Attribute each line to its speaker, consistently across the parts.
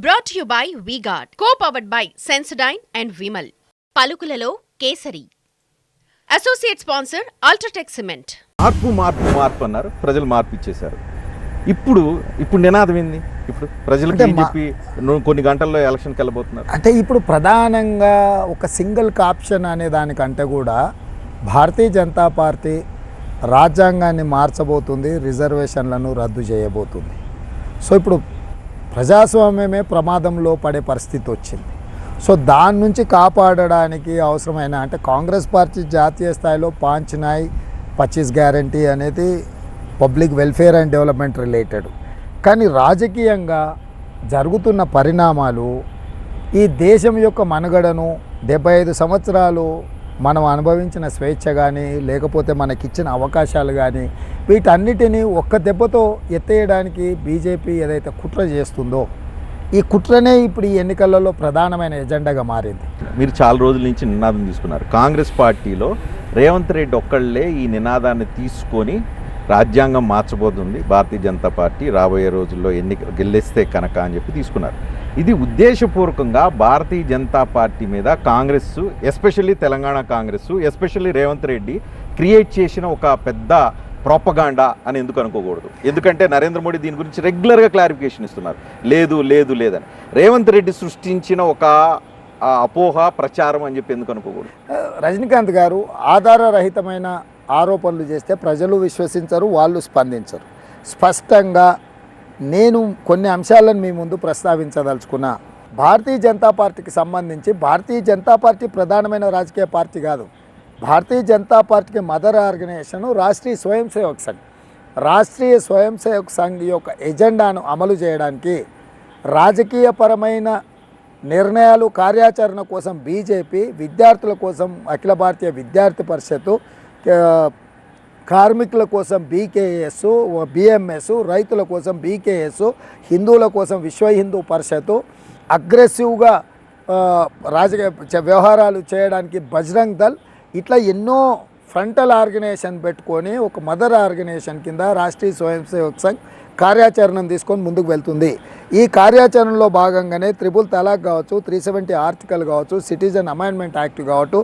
Speaker 1: Brought to you by V-Guard, co-powered by Sensodyne and Vimal. పలుకులలో Kesari. Associate sponsor UltraTech cement.
Speaker 2: మార్పు అన్నారు, ప్రజలు మార్పు ఇచ్చేశారు. ఇప్పుడు నినాదం ఏంది? ఇప్పుడు ప్రజలకి ఏం చెప్పి కొన్ని గంటల్లో ఎలక్షన్కి వెళ్ళబోతున్నారు
Speaker 3: అంటే ఇప్పుడు ప్రధానంగా ఒక సింగిల్ ఆప్షన్ అనే దానికంటే కూడా భారతీయ జనతా పార్టీ రాజ్యాంగాన్ని మార్చబోతుంది, రిజర్వేషన్లను రద్దు చేయబోతుంది. సో ఇప్పుడు ప్రజాస్వామ్యమే ప్రమాదంలో పడే పరిస్థితి వచ్చింది. సో దాని నుంచి కాపాడడానికి అవసరమైన అంటే కాంగ్రెస్ పార్టీ జాతీయ స్థాయిలో 5 న్యాయ్ 25 గ్యారంటీ అనేది public welfare and development related. కానీ రాజకీయంగా జరుగుతున్న పరిణామాలు ఈ దేశం యొక్క మనుగడను 75 సంవత్సరాలు మనం అనుభవించిన స్వేచ్ఛ కానీ లేకపోతే మనకిచ్చిన అవకాశాలు కానీ వీటన్నిటినీ ఒక్క దెబ్బతో ఎత్తేయడానికి బీజేపీ ఏదైతే కుట్ర చేస్తుందో ఈ కుట్రనే ఇప్పుడు ఈ ఎన్నికలలో ప్రధానమైన ఎజెండాగా మారింది.
Speaker 2: మీరు చాలా రోజుల నుంచి నినాదం తీసుకున్నారు. కాంగ్రెస్ పార్టీలో రేవంత్ రెడ్డి ఒక్కళ్ళే ఈ నినాదాన్ని తీసుకొని రాజ్యాంగం మార్చబోతుంది భారతీయ జనతా పార్టీ రాబోయే రోజుల్లో గెలిస్తే కనుక అని చెప్పి తీసుకున్నారు. ఇది ఉద్దేశపూర్వకంగా భారతీయ జనతా పార్టీ మీద Congress, especially Telangana Congress, especially Revanth Reddy create చేసిన ఒక పెద్ద ప్రోపగాండా అని ఎందుకు అనుకోకూడదు? ఎందుకంటే నరేంద్ర మోడీ దీని గురించి రెగ్యులర్గా క్లారిఫికేషన్ ఇస్తున్నారు. లేదని రేవంత్ రెడ్డి సృష్టించిన ఒక అపోహ ప్రచారం అని చెప్పి ఎందుకు అనుకోకూడదు?
Speaker 3: రజనీకాంత్ గారు ఆధారరహితమైన ఆరోపణలు చేస్తే ప్రజలు విశ్వసించరు, వాళ్ళు స్పందించరు. స్పష్టంగా నేను కొన్ని అంశాలను మీ ముందు ప్రస్తావించదలుచుకున్నా. భారతీయ జనతా పార్టీకి సంబంధించి భారతీయ జనతా పార్టీ ప్రధానమైన రాజకీయ పార్టీ కాదు. భారతీయ జనతా పార్టీకి మదర్ ఆర్గనైజేషన్ రాష్ట్రీయ స్వయం సేవక్ సంఘ్. రాష్ట్రీయ స్వయం సేవక్ సంఘ్ యొక్క ఎజెండాను అమలు చేయడానికి రాజకీయపరమైన నిర్ణయాలు, కార్యాచరణ కోసం బీజేపీ, విద్యార్థుల కోసం అఖిల భారతీయ విద్యార్థి పరిషత్తు, కార్మికుల కోసం బీకేఎస్, బిఎంఎస్, రైతుల కోసం బీకేఎస్, హిందువుల కోసం విశ్వ హిందూ పరిషత్తు, అగ్రెసివ్గా రాజకీయ వ్యవహారాలు చేయడానికి బజరంగ్ దళ్, ఇట్లా ఎన్నో ఫ్రంటల్ ఆర్గనైజేషన్ పెట్టుకొని ఒక మదర్ ఆర్గనైజేషన్ కింద రాష్ట్రీయ స్వయం సేవక్ సంఘ్ కార్యాచరణను తీసుకొని ముందుకు వెళ్తుంది. ఈ కార్యాచరణలో భాగంగానే 3 తలాక్ కావచ్చు, 370 ఆర్టికల్ కావచ్చు, సిటిజన్ అమెండ్మెంట్ యాక్ట్ కావచ్చు,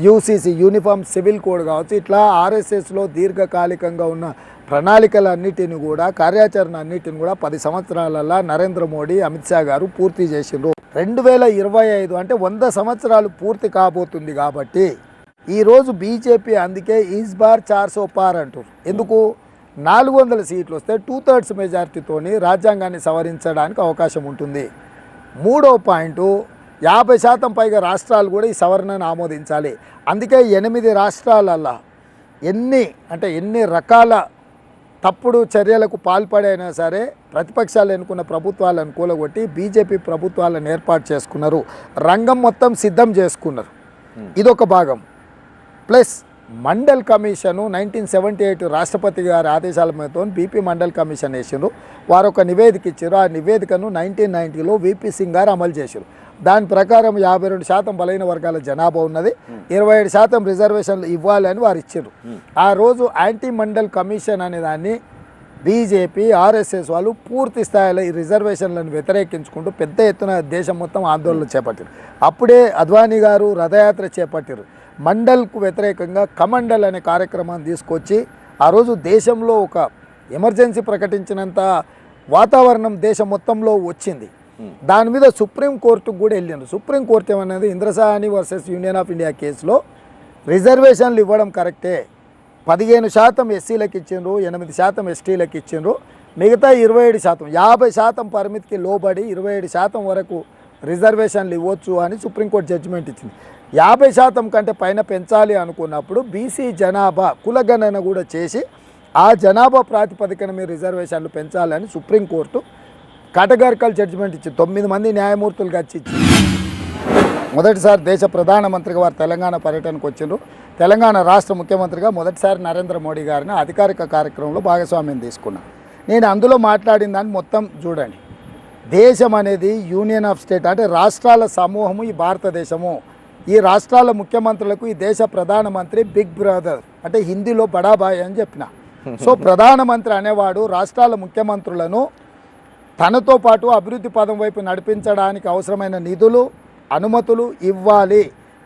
Speaker 3: యూసీసీ యూనిఫామ్ సివిల్ కోడ్ కావచ్చు, ఇట్లా ఆర్ఎస్ఎస్లో దీర్ఘకాలికంగా ఉన్న ప్రణాళికలన్నిటిని కూడా, కార్యాచరణ అన్నిటిని కూడా 10 సంవత్సరాలలో నరేంద్ర మోడీ, అమిత్ షా గారు పూర్తి చేసిండ్రు. 2025 అంటే 100 సంవత్సరాలు పూర్తి కాబోతుంది. కాబట్టి ఈరోజు బీజేపీ అందుకే ఈస్ బార్ 400 పార్ అంటారు. ఎందుకు? 400 సీట్లు వస్తే 2/3 మెజార్టీతోని రాజ్యాంగాన్ని సవరించడానికి అవకాశం ఉంటుంది. 3వ పాయింట్, 50% పైగా రాష్ట్రాలు కూడా ఈ సవరణను ఆమోదించాలి. అందుకే 8 రాష్ట్రాలల్లో ఎన్ని రకాల తప్పుడు చర్యలకు పాల్పడైనా సరే ప్రతిపక్షాలు ఎన్నుకున్న ప్రభుత్వాలను కూలగొట్టి బీజేపీ ప్రభుత్వాలను ఏర్పాటు చేసుకున్నారు. రంగం మొత్తం సిద్ధం చేసుకున్నారు. ఇదొక భాగం. ప్లస్ మండల్ కమిషను 1978 రాష్ట్రపతి గారి ఆదేశాల మీదతో బీపీ మండల్ కమిషన్ వేసారు. వారు ఒక నివేదిక ఇచ్చారు. ఆ నివేదికను 1990లో వీపీ సింగ్ గారు అమలు చేశారు. దాని ప్రకారం 52% బలైన వర్గాల జనాభా ఉన్నది, 27% రిజర్వేషన్లు ఇవ్వాలి అని వారు ఇచ్చారు. ఆ రోజు యాంటీ మండల్ కమిషన్ అనే దాన్ని బీజేపీ, ఆర్ఎస్ఎస్ వాళ్ళు పూర్తి స్థాయిలో ఈ రిజర్వేషన్లను వ్యతిరేకించుకుంటూ పెద్ద ఎత్తున దేశం మొత్తం ఆందోళనలు చేపట్టారు. అప్పుడే అద్వానీ గారు రథయాత్ర చేపట్టారు. మండల్కు వ్యతిరేకంగా కమండల్ అనే కార్యక్రమాన్ని తీసుకొచ్చి ఆ రోజు దేశంలో ఒక ఎమర్జెన్సీ ప్రకటించినంత వాతావరణం దేశం మొత్తంలో వచ్చింది. దాని మీద సుప్రీంకోర్టుకు కూడా వెళ్ళిండ్రు. సుప్రీంకోర్టు ఏమన్నది, Indra Sawhney versus union of India కేసులో రిజర్వేషన్లు ఇవ్వడం కరెక్టే, 15% ఎస్సీలకు ఇచ్చిండ్రు, 8% ఎస్టీలకు ఇచ్చిండ్రు, మిగతా 27%, 50% పరిమితికి లోబడి 27% వరకు రిజర్వేషన్లు ఇవ్వచ్చు అని సుప్రీంకోర్టు జడ్జిమెంట్ ఇచ్చింది. 50% కంటే పైన పెంచాలి అనుకున్నప్పుడు బీసీ జనాభా కులగణన కూడా చేసి ఆ జనాభా ప్రాతిపదికన మీరు రిజర్వేషన్లు పెంచాలని సుప్రీంకోర్టు కేటగారికల్ జడ్జిమెంట్ ఇచ్చింది. 9 మంది న్యాయమూర్తులుగా ఇచ్చింది. మొదటిసారి దేశ ప్రధానమంత్రిగా వారు తెలంగాణ పర్యటనకు వచ్చిండ్రు. తెలంగాణ రాష్ట్ర ముఖ్యమంత్రిగా మొదటిసారి నరేంద్ర మోడీ గారిని అధికారిక కార్యక్రమంలో భాగస్వామ్యం తీసుకున్నాను. నేను అందులో మాట్లాడిన దాన్ని మొత్తం చూడండి. దేశం అనేది యూనియన్ ఆఫ్ స్టేట్ అంటే రాష్ట్రాల సమూహము ఈ భారతదేశము. ఈ రాష్ట్రాల ముఖ్యమంత్రులకు ఈ దేశ ప్రధానమంత్రి బిగ్ బ్రదర్ అంటే హిందీలో బడాబాయ్ అని చెప్పిన. సో ప్రధానమంత్రి అనేవాడు రాష్ట్రాల ముఖ్యమంత్రులను తనతో పాటు అభివృద్ధి పదం వైపు నడిపించడానికి అవసరమైన నిధులు అనుమతులు ఇవ్వాలి.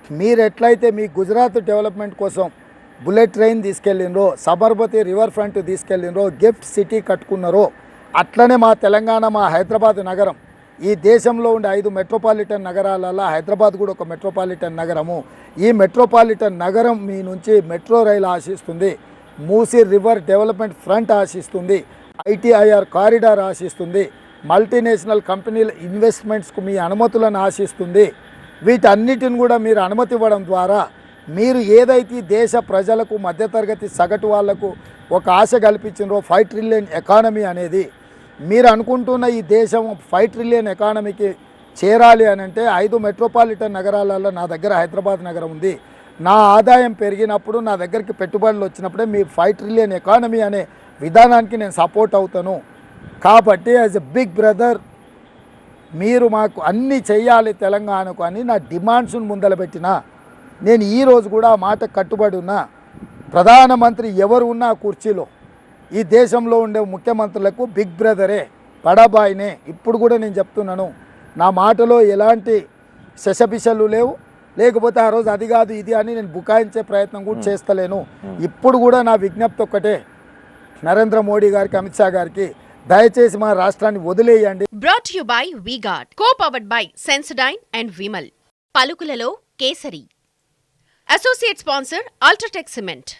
Speaker 3: మీరు ఎట్లయితే మీ గుజరాత్ డెవలప్మెంట్ కోసం బుల్లెట్ ట్రైన్ తీసుకెళ్ళినరో, సబర్మతి రివర్ ఫ్రంట్ తీసుకెళ్ళినరో, గిఫ్ట్ సిటీ కట్టుకున్నారో, అట్లనే మా తెలంగాణ, మా హైదరాబాద్ నగరం, ఈ దేశంలో ఉండే 5 మెట్రోపాలిటన్ నగరాలలో హైదరాబాద్ కూడా ఒక మెట్రోపాలిటన్ నగరము. ఈ మెట్రోపాలిటన్ నగరం మీ నుంచి మెట్రో రైలు ఆశిస్తుంది, మూసీ రివర్ డెవలప్మెంట్ ఫ్రంట్ ఆశిస్తుంది, ITIR కారిడార్ ఆశిస్తుంది, మల్టీనేషనల్ కంపెనీల ఇన్వెస్ట్మెంట్స్కు మీ అనుమతులను ఆశిస్తుంది. వీటన్నిటిని కూడా మీరు అనుమతి ఇవ్వడం ద్వారా మీరు ఏదైతే దేశ ప్రజలకు, మధ్యతరగతి సగటు వాళ్లకు ఒక ఆశ కల్పించినరో 5 ట్రిలియన్ ఎకానమీ అనేది, మీరు అనుకుంటున్న ఈ దేశం 5 ట్రిలియన్ ఎకానమీకి చేరాలి అని అంటే 5 మెట్రోపాలిటన్ నగరాలలో నా దగ్గర హైదరాబాద్ నగరం ఉంది. నా ఆదాయం పెరిగినప్పుడు, నా దగ్గరికి పెట్టుబడులు వచ్చినప్పుడే మీ 5 ట్రిలియన్ ఎకానమీ అనే విధానానికి నేను సపోర్ట్ అవుతాను. కాబట్టి యాజ్ ఎ బిగ్ బ్రదర్ మీరు మాకు అన్నీ చెయ్యాలి తెలంగాణకు అని నా డిమాండ్స్ను ముందలబెట్టిన నేను ఈరోజు కూడా ఆ మాట కట్టుబడి ఉన్నా. ప్రధానమంత్రి ఎవరు ఉన్నా కుర్చీలో ఈ దేశంలో ఉండే ముఖ్యమంత్రులకు బిగ్ బ్రదరే, బడాబాయినే. ఇప్పుడు కూడా నేను చెప్తున్నాను, నా మాటలో ఎలాంటి శశపిశలు లేవు, లేకపోతే ఆ రోజు అది కాదు ఇది అని నేను బుకాయించే ప్రయత్నం కూడా చేస్తలేను. ఇప్పుడు కూడా నా విజ్ఞప్తి ఒక్కటే, నరేంద్ర మోడీ గారికి, అమిత్ షా గారికి, దయచేసి మా రాష్ట్రాన్ని వదిలేయండి.
Speaker 1: Brought you by V-Guard, co powered by Sensodyne and Vimal. పలుకులలో Kesari. Associate sponsor UltraTech cement.